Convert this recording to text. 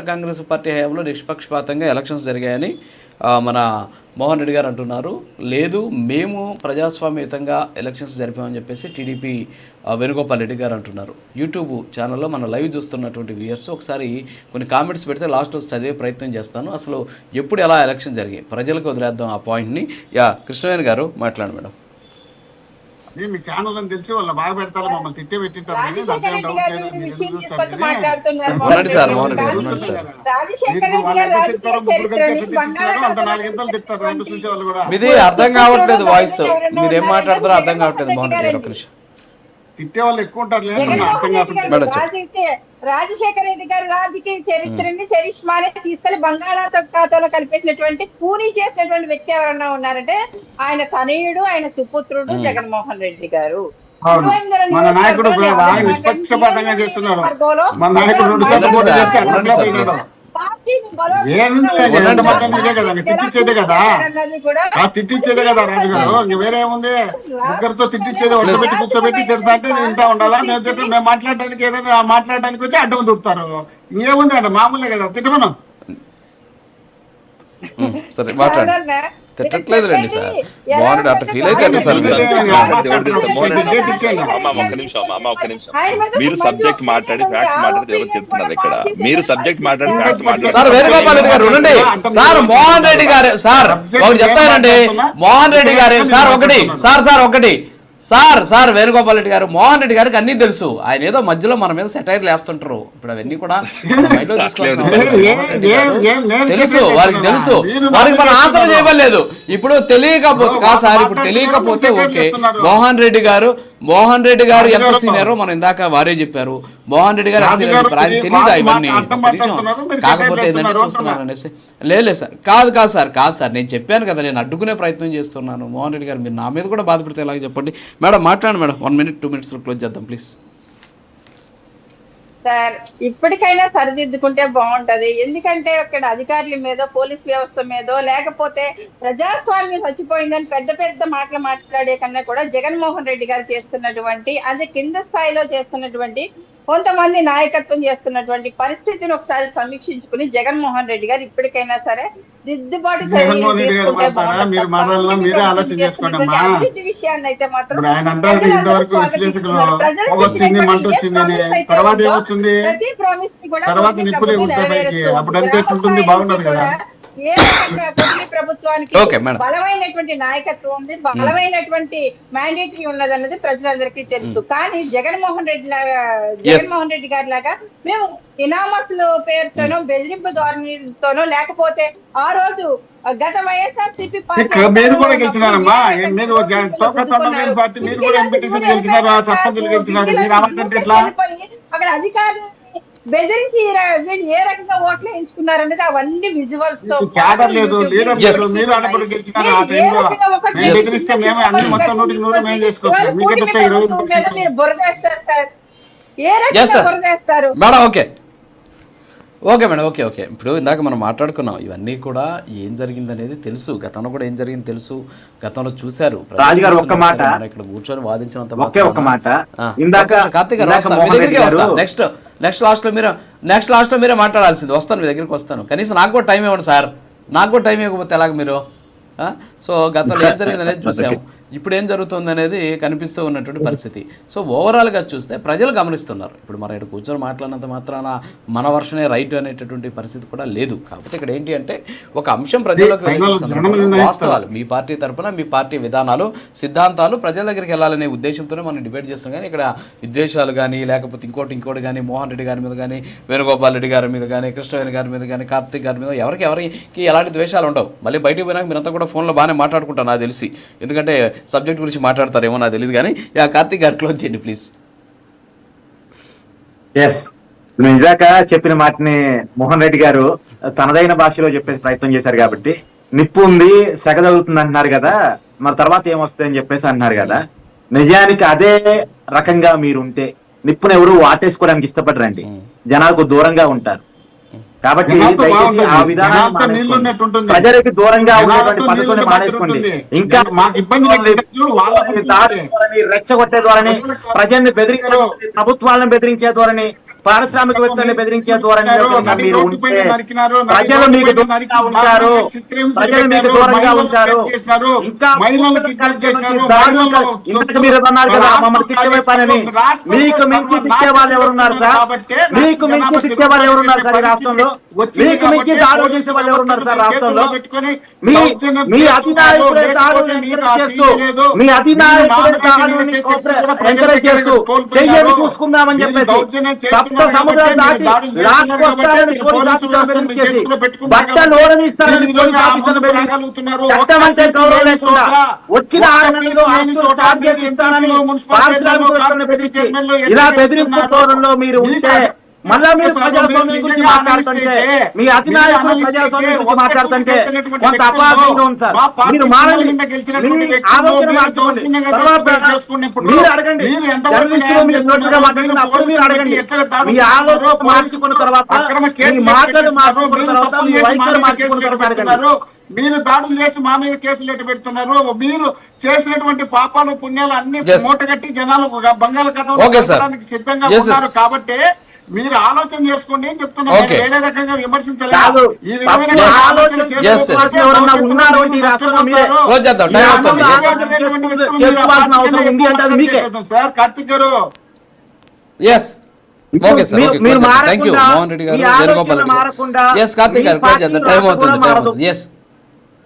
Congress party హయాంలో నిష్పక్షపాతంగా elections జరిగాయని మన మోహన్ రెడ్డి గారు అంటున్నారు. లేదు, మేము ప్రజాస్వామ్యయుతంగా ఎలక్షన్స్ జరిపామని చెప్పేసి టీడీపీ వేణుగోపాల్ రెడ్డి గారు అంటున్నారు. యూట్యూబ్ ఛానల్లో మన లైవ్ చూస్తున్నటువంటి వ్యూయర్స్ ఒకసారి కొన్ని కామెంట్స్ పెడితే లాస్ట్లో చదివే ప్రయత్నం చేస్తాను. అసలు ఎప్పుడు ఎలా ఎలక్షన్ జరిగాయి ప్రజలకు వదిలేద్దాం ఆ పాయింట్ని. కృష్ణవేణి గారు మాట్లాడు మేడం. మీ ఛానల్ అని తెలిసి వాళ్ళు బాగా పెడతారు, మమ్మల్ని తిట్టే పెట్టింటారు. ఇది అర్థం కావట్లేదు, వాయిస్ మీరేం మాట్లాడతారో అర్థం కావట్లేదు. మోహన్ రెడ్డి గారు తిట్టే వాళ్ళు ఎక్కువ ఉంటారు. రాజశేఖర రెడ్డి గారు రాజకీయ చరిత్రని చరిష్మానే తీసుకెళ్లి బంగాళాఖాతంలో కలిపేసినటువంటి కూనీ చేసినటువంటి వ్యక్తి ఎవరన్నా ఉన్నారంటే ఆయన తనయుడు, ఆయన సుపుత్రుడు జగన్మోహన్ రెడ్డి గారు. మన నాయకుడు నిష్పక్షపాతంగా చేస్తున్నారు. మన నాయకుడు తిట్టించేదే కదా, తిట్టించేదే కదా రాజుగారు. ఇంక వేరే ఏముంది? ముగ్గురితో తిట్టించేది, ఒళ్ళబెట్టి కూర్చోబెట్టి తిడతా అంటే తింటా ఉండాలా? మేము మాట్లాడడానికి ఏదైనా మాట్లాడడానికి వచ్చి అడ్డం దూరుతారు. ఇంకేముంది అంటే మామూలే కదా, తిట్టమనం. సరే మాట్లాడండి. తిట్టట్లేదు రండి సార్, బాగుంది అట్లా ఫీల్ అయితే సార్. మీరు సబ్జెక్ట్ మాట్లాడి ఫ్యాక్ట్స్ మాట్లాడితే ఎవరు చెప్తున్నారు ఇక్కడ? మీరు సబ్జెక్ట్ మాట్లాడి ఫ్యాక్ట్స్ మాట్లాడి సార్ వేణుగోపాల్ రెడ్డి గారు ఉండండి సార్. మోహన్ రెడ్డి గారు సార్ ఒకటి చెప్తారండి. మోహన్ రెడ్డి గారు సార్ ఒకటి ఒకటి సార్ వేణుగోపాల్ రెడ్డి గారు, మోహన్ రెడ్డి గారికి అన్ని తెలుసు. ఆయన ఏదో మధ్యలో మన మీద సెటైర్లు వేస్తుంటారు. ఇప్పుడు అవన్నీ కూడా తెలుసు, వారికి తెలుసు, వారికి మనం ఆన్సర్ చేయలేదు. ఇప్పుడు తెలియకపోతే కాదు సార్, ఇప్పుడు తెలియకపోతే ఓకే. మోహన్ రెడ్డి గారు ఎంత సీనియరో మనం ఇందాక వారే చెప్పారు. మోహన్ రెడ్డి గారు ఆయన తెలియదా ఇవన్నీ? కాకపోతే ఏంటంటే చూస్తున్నారు అనేసి లేదు సార్. కాదు సార్ నేను చెప్పాను కదా, నేను అడ్డుకునే ప్రయత్నం చేస్తున్నాను. మోహన్ రెడ్డి గారు మీరు నా మీద కూడా బాధపడితే ఎలాగ చెప్పండి మేడం. మాట్లాడండి మేడం, 1 minute 2 minutes క్లోజ్ చేద్దాం ప్లీజ్. సార్ ఇప్పటికైనా సరిదిద్దుకుంటే బాగుంటది. ఎందుకంటే అక్కడ అధికారుల మీద, పోలీస్ వ్యవస్థ మీద, లేకపోతే ప్రజాస్వామ్యం చచ్చిపోయిందని పెద్ద మాటలు మాట్లాడే కన్నా కూడా జగన్మోహన్ రెడ్డి గారు చేస్తున్నటువంటి, అదే కింద స్థాయిలో చేస్తున్నటువంటి కొంతమంది నాయకత్వం చేస్తున్నటువంటి పరిస్థితిని ఒకసారి సమీక్షించుకుని జగన్మోహన్ రెడ్డి గారు ఇప్పటికైనా సరే దిద్దుబాటు విషయాన్ని అయితే మాత్రం ప్రతి ప్రామిస్ ని కూడా ఏ రకంగా ప్రభుత్వానికి బలమైనటువంటి నాయకత్వం ఉంది, బలమైనటువంటి మ్యాండేటరీ ఉన్నదన్నది ప్రజలందరికీ తెలుసు. కానీ జగన్మోహన్ రెడ్డి గారి లాగా మేము ఇనామస్ల పేరుతోనో, బెదిరింపు ధోరణితోనో, లేకపోతే ఆ రోజు గత వైఎస్ఆర్సీపీ అక్కడ అధికారులు బెదిరించి వీళ్ళు ఏ రకంగా ఓట్లు వేయించుకున్నారనేది అవన్నీ విజువల్స్ తో బురదేస్తారు సార్. ఏ రకంగా బురదేస్తారు మేడం? Okay madam, okay. ఇప్పుడు ఇందాక మనం మాట్లాడుకున్నాం, ఇవన్నీ కూడా ఏం జరిగిందనేది తెలుసు, గతంలో కూడా ఏం జరిగింది తెలుసు, గతంలో చూశారు. ఇక్కడ కూర్చొని వాదించినంత కార్తీక్ గారు నెక్స్ట్ లాస్ట్ లో మీరే మాట్లాడాల్సింది. వస్తాను, మీ దగ్గరికి వస్తాను. కనీసం నాకు కూడా టైం ఇవ్వండి సార్, నాకు కూడా టైం ఇవ్వకపోతే ఎలాగ మీరు? సో గతంలో ఏం జరిగింది అనేది చూసాము, ఇప్పుడు ఏం జరుగుతుంది అనేది కనిపిస్తూ ఉన్నటువంటి పరిస్థితి. సో ఓవరాల్గా చూస్తే ప్రజలు గమనిస్తున్నారు. ఇప్పుడు మనం ఇక్కడ కూర్చొని మాట్లాడినంత మాత్రాన మన వర్షనే రైట్ అనేటటువంటి పరిస్థితి కూడా లేదు. కాకపోతే ఇక్కడ ఏంటి అంటే ఒక అంశం ప్రజలకు వాస్తవాలు, మీ పార్టీ తరఫున మీ పార్టీ విధానాలు, సిద్ధాంతాలు ప్రజల దగ్గరికి వెళ్ళాలనే ఉద్దేశంతోనే మనం డిబేట్ చేస్తాం. కానీ ఇక్కడ విద్వేషాలు కానీ, లేకపోతే ఇంకోటి కానీ, మోహన్ రెడ్డి గారి మీద కానీ, వేణుగోపాల్ రెడ్డి గారి మీద కానీ, కృష్ణవేణి గారి మీద కానీ, కార్తీక్ గారి మీద ఎవరికి ఎలాంటి ద్వేషాలు ఉండవు. మళ్ళీ బయటకు పోయినాక మీరంతా కూడా ఫోన్లో బాగానే మాట్లాడుకుంటారు నాకు తెలిసి, ఎందుకంటే సబ్జెక్ట్ గురించి మాట్లాడతారేమో నాకు తెలియదు. కానీ కార్తీక్ గారు క్లోజ్ చేయండి ప్లీజ్. ఇందాక చెప్పిన మాటని మోహన్ రెడ్డి గారు తనదైన భాషలో చెప్పే ప్రయత్నం చేశారు. కాబట్టి నిప్పు ఉంది, సెగ తగులుతుంది అంటున్నారు కదా, మరి తర్వాత ఏమొస్తుంది అని చెప్పేసి అంటున్నారు కదా. నిజానికి అదే రకంగా మీరుంటే నిప్పును ఎవరు వాటేసుకోవడానికి ఇష్టపడరండి, జనాలకు దూరంగా ఉంటారు. కాబట్టి దయచేసి ఆ విధానాన్ని ప్రజలకు దూరంగా ఉన్నటువంటి పద్ధతులను మానేసుకోండి. ఇంకా రెచ్చగొట్టే ద్వారాని, ప్రజల్ని బెదిరించే, ప్రభుత్వాలను బెదిరించే ద్వారాని పారిశ్రామికవేత్తల్ని బెదిరించే ధోరణిలో కనుక మీరు ఉంటే ప్రజలు మీకు దూరంగా ఉంటారు, ప్రజలు మీకు దూరంగా ఉంటారు. ఇంకా ఇంతకు మీరు అన్నారు కదా మమ్మల్ని తిట్టే పని, మీకు మించి తిట్టే వాళ్ళు ఎవరున్నారు సార్? మీకు మించి తిట్టే వాళ్ళు ఎవరున్నారు సార్ ఈ రాష్ట్రంలో? మీకు మించి దాడులు చేసే వాళ్ళు ఎవరున్నారు సార్ రాష్ట్రంలో? మీ అధినాయకుడే దాడులు ఎంకరేజ్ చేస్తూ, మీ అధినాయకుడే దాడులను ఎంకరేజ్ చేస్తూ చెయ్యని చూసుకుందామని చెప్పేసి సప్త సముద్రాలు దాటి లాస్ట్ వస్తారని పోలీస్ ఆఫీసర్లను బెదిరించేసి, బట్టలు ఓడనిస్తారని పోలీస్ ఆఫీసర్లను బెదిరించి, చట్టం అంటే గౌరవం లేకుండా వచ్చిన 6 నెలల్లో ఆస్తులు టార్గెట్ ఇస్తానని పారిశ్రామికవేత్తలను బెదిరించి ఇలా బెదిరింపు ధోరణిలో మీరు ఉంటే మళ్ళా మీరు ప్రజాస్వామ్యం గురించి మాట్లాడుతుంటే, మీ అధినాయకులు ప్రజాస్వామ్యం గురించి మాట్లాడుతుంటే కొంత అపార్థంగా ఉంటారు. మీరు మారండి, మీ ఆలోచన మార్చుకోండి. తర్వాత మీరు అడగండి, జర్నలిస్టులు మీరు నోటుగా మాట్లాడినప్పుడు మీరు అడగండి. మీ ఆలోచన మార్చుకున్న తర్వాత, మీ మాటలు మార్చుకున్న తర్వాత, మీ వైఖరి మార్చుకున్న తర్వాత అడగండి. మీరు దాడులు చేసి మా మీద కేసులు ఎట్టు పెడుతున్నారు? మీరు చేసినటువంటి పాపాలు పుణ్యాలు అన్ని మూటగట్టి జనాలు బంగాళాఖాతంలో సిద్ధంగా ఉన్నారు. కాబట్టి మీరు ఆలోచన చేసుకోండి అని చెప్తున్నారు. వేరే రకంగా విమర్శించలేదు. ఈ విధమైన ఆలోచన సార్ కార్తిక్ గారు. Okay sir, thank you Mohan Reddy గారు, వేణుగోపాల్ రెడ్డి గారు. ఎస్ కార్తిక్ గారు, టైం అవుతుంది.